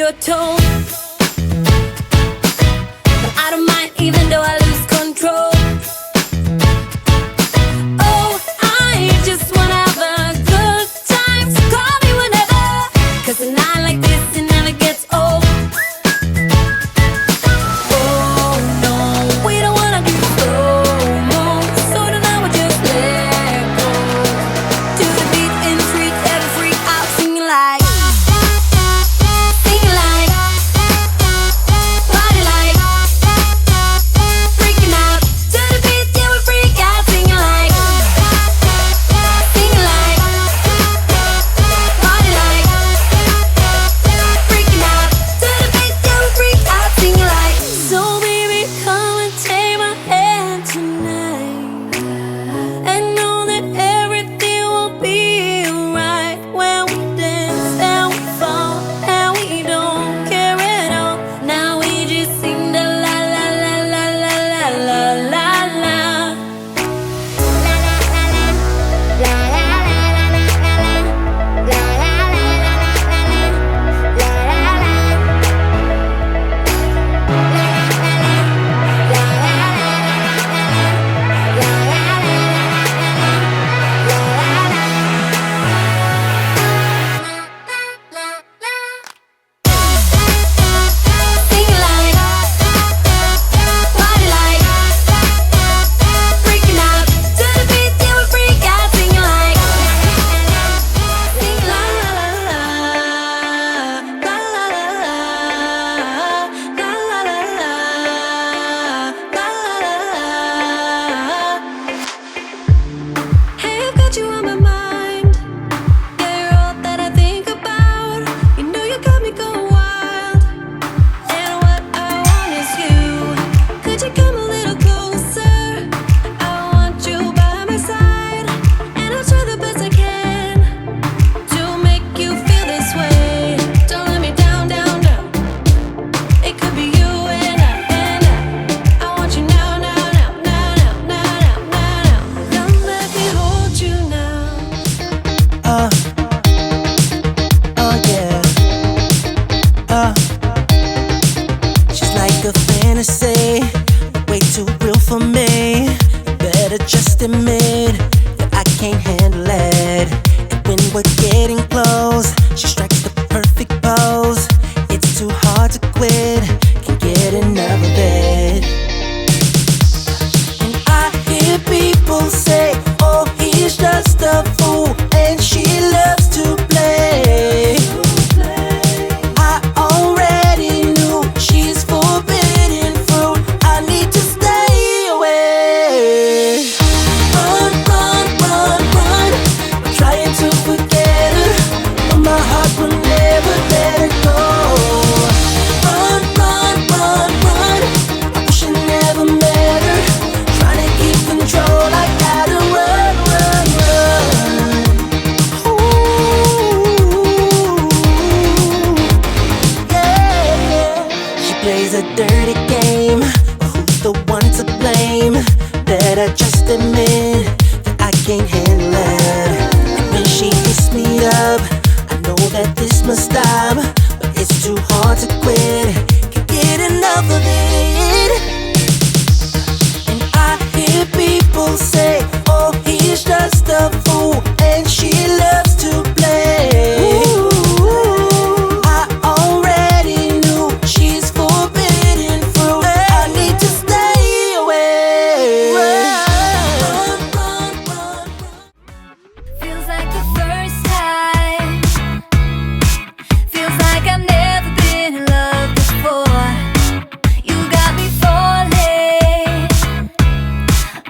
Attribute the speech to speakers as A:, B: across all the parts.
A: your tone. But I don't mind even though I lose control. Oh, I just wanna have a good time, so call me whenever, 'cause a night like this, it never gets old. Oh no, we don't wanna do slow-mo, so tonight we just let go. To the beat and freak, every freak out, singing like, singing like, party like, freaking out. To the beat, yeah, we freak out, singing like, singing like, party like, freaking out. To the beat, yeah, we freak out, singing like. So baby, come and take my hand tonight, and know that everything will be alright when we dance and we fall and we don't care at all. Now we just sing the la la la la la la la la la. Singing like, party like, freaking out. To the beat, yeah, we freak out, singing like, sing la la la la, la la la la, la la la la, la la la. Hey, I've got you on my mind. Yeah, you're all that I think about. You know you got me going wild. And what I want is you. Could you come a little closer? I want you by my side, and I'll try the best I can to make you feel this way. Don't let me down, down, down. It could be you and I want you now, now, now, now, now, now, now, now. Come let me hold you now.
B: Oh yeah. She's like a fantasy, way too real for me. You better just admit that I can't handle it. And when we're getting close, she strikes the perfect pose. It's too hard to quit, can't get enough of it. And I hear people say, oh, he's just a fool, and she loves to play. I already knew she's forbidden fruit. I need to stay away. Run, run, run, run. I'm trying to forget her, but my heart will never let her go. Run, run, run, run. I wish I never met her. Trying to keep control, I gotta run, run, run. Ooh, yeah. She plays a dirty game, but who's the one to blame? Better just admit that I can't handle it. And when she hits me up, I know that this must stop, but it's too hard to quit. Can't get enough of it. And I hear people say, oh, he's just a fool, and she loves to play. I already knew she's forbidden fruit. I need to stay away. Run, run, run, run.
A: Feels like the first time. Feels like I've never been in love before. You got me falling.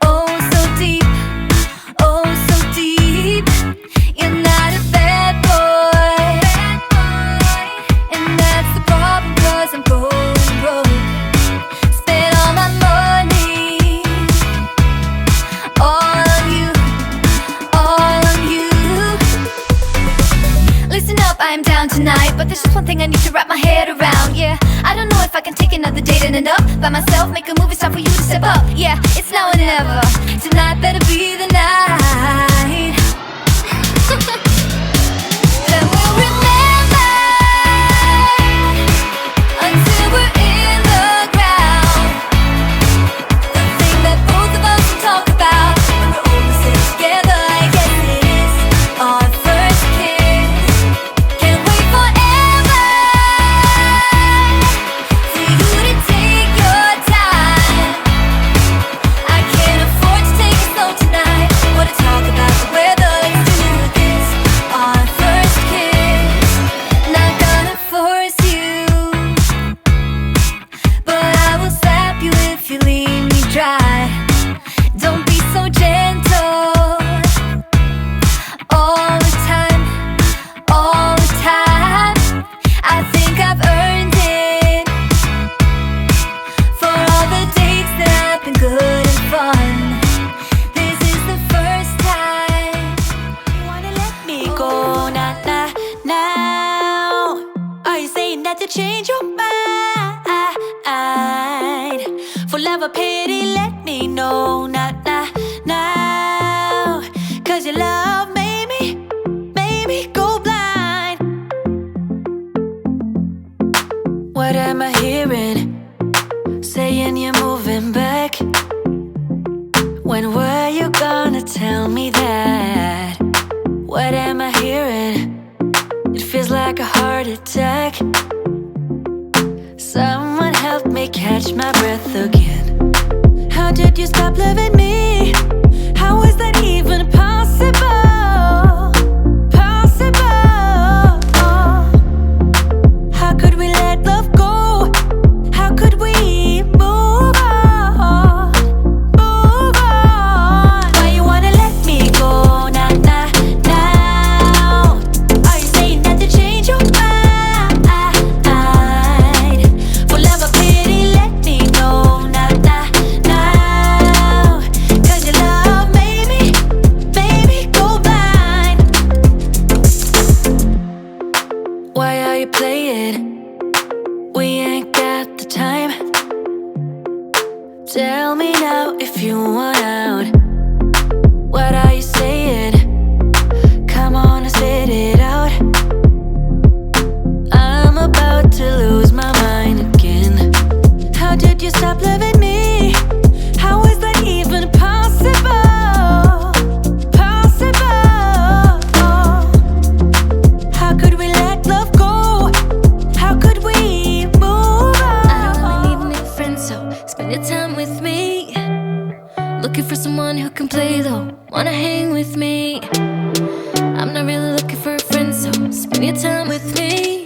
A: Oh, so deep. Oh, so deep. You're not a bad boy. And that's the problem, 'cause I'm going broke. Spent all my money. All on you. All on you. Listen up, I am down tonight, but there's just one thing I need to wrap my head around. Yeah, I don't know if I can take another date and end up by myself. Make a move, it's time for you to step up. Yeah, it's now or never. Tonight better be the night. Then we'll remember to change your mind. For love or pity, let me know now. Cause your love made me go blind. What am I hearing? Saying you're moving back. When were you gonna tell me that? What am I hearing? It feels like a heart attack. Someone help me catch my breath again. How did you stop loving me? How is that even possible? Possible. How could we let love go? How could we move on? Move on. Why you wanna let me go now? Are you saying that to change your mind? For love or pity, let me know now. Cause your love made me go blind. Why are you playing? We ain't got the time. Tell me now if you want out. What are you saying? Come on and spit it out. I'm about to lose my mind again. How did you stop loving me? How is that even possible? Possible. How could we let love go? How could we move on? I don't really need new friends, so spend your time with me. Looking for someone who can play though, wanna hang with me. I'm not really looking for a friend, so spend your time with me.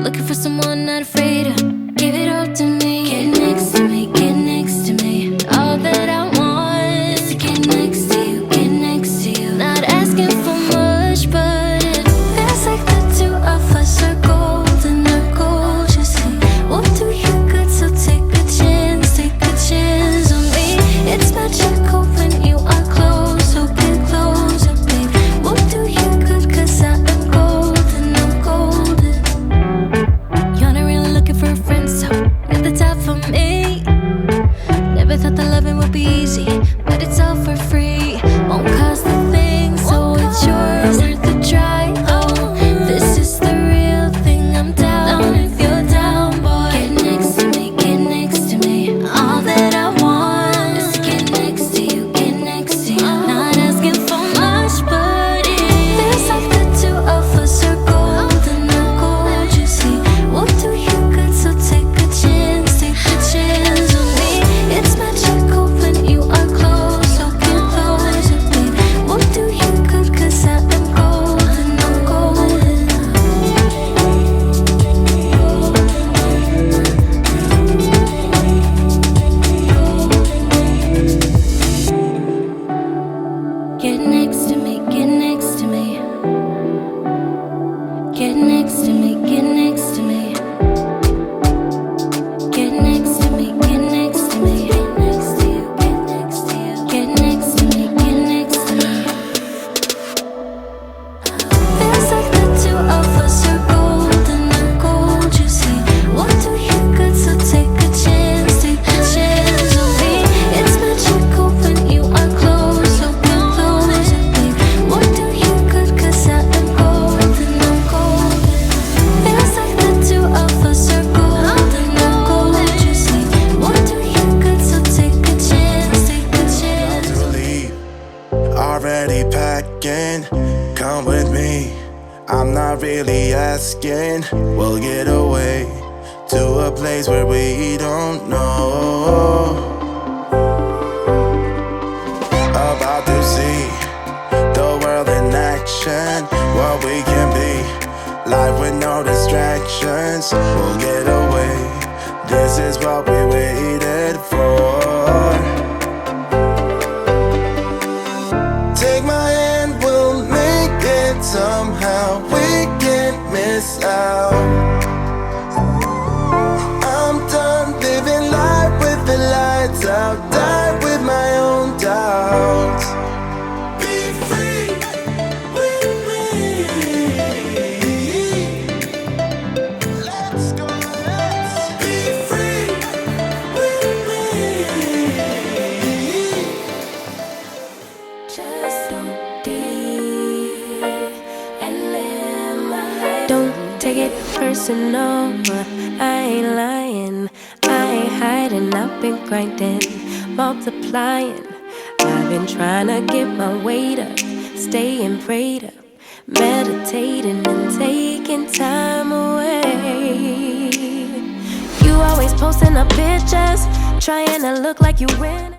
A: Looking for someone not afraid to give it all to me. Get next to me, get next to me. All that I want is to get next to you, get next to you. Not asking for much, but it feels like the two of us are golden, are gold. You see, we'll do you good, so take a chance on me. It's magical when you are close, so get closer, babe. We'll do you good, cause I am golden, I'm golden. You're not really looking for a friend, so at the top for me. Never thought that loving would be easy, but it's all for free. Won't cost a thing, so it's yours, worth a try. Oh, this is the real thing, I'm down if you're down, boy. Get next to me, get next to me. All that I want is to get next to you, get next to you. Not asking for much, but it feels like the two of us are golden, are gold. You see, we'll do you good, so take a chance on me. It's magical when you are close, so get closer, babe. We'll do you good, cause I am golden, I'm golden. Get next to me, get next to me. Get next to me, get next to me. Get next to me, get next to me. Get next to you, get next to you. Get next to me, get next to me. Feels like the two of us are golden, are gold. You see, we'll do you good, so take a chance on me. It's magical when you are close, so get closer, babe. We'll do you good, cause I am golden, I'm golden. Feels like the two of us are golden, are gold. You see, we'll do you good, so take a chance
C: To leave, already packing. Come with me, I'm not really asking. We'll get away to a place where we don't know. About to see the world in action, what we can be. Life with no distractions, we'll get away. This is what we waited for. Take my hand, we'll make it somehow. We can't miss out. I'm done living life with the lights out. Die with my own doubts. Be free with me. Let
A: Just don't deep and live my life. Don't take it personal. I ain't lying. I ain't hiding. I've been grinding, multiplying. I've been trying to get my weight up, staying prayed up, meditating and taking time away. You always posting up pictures, trying to look like you win.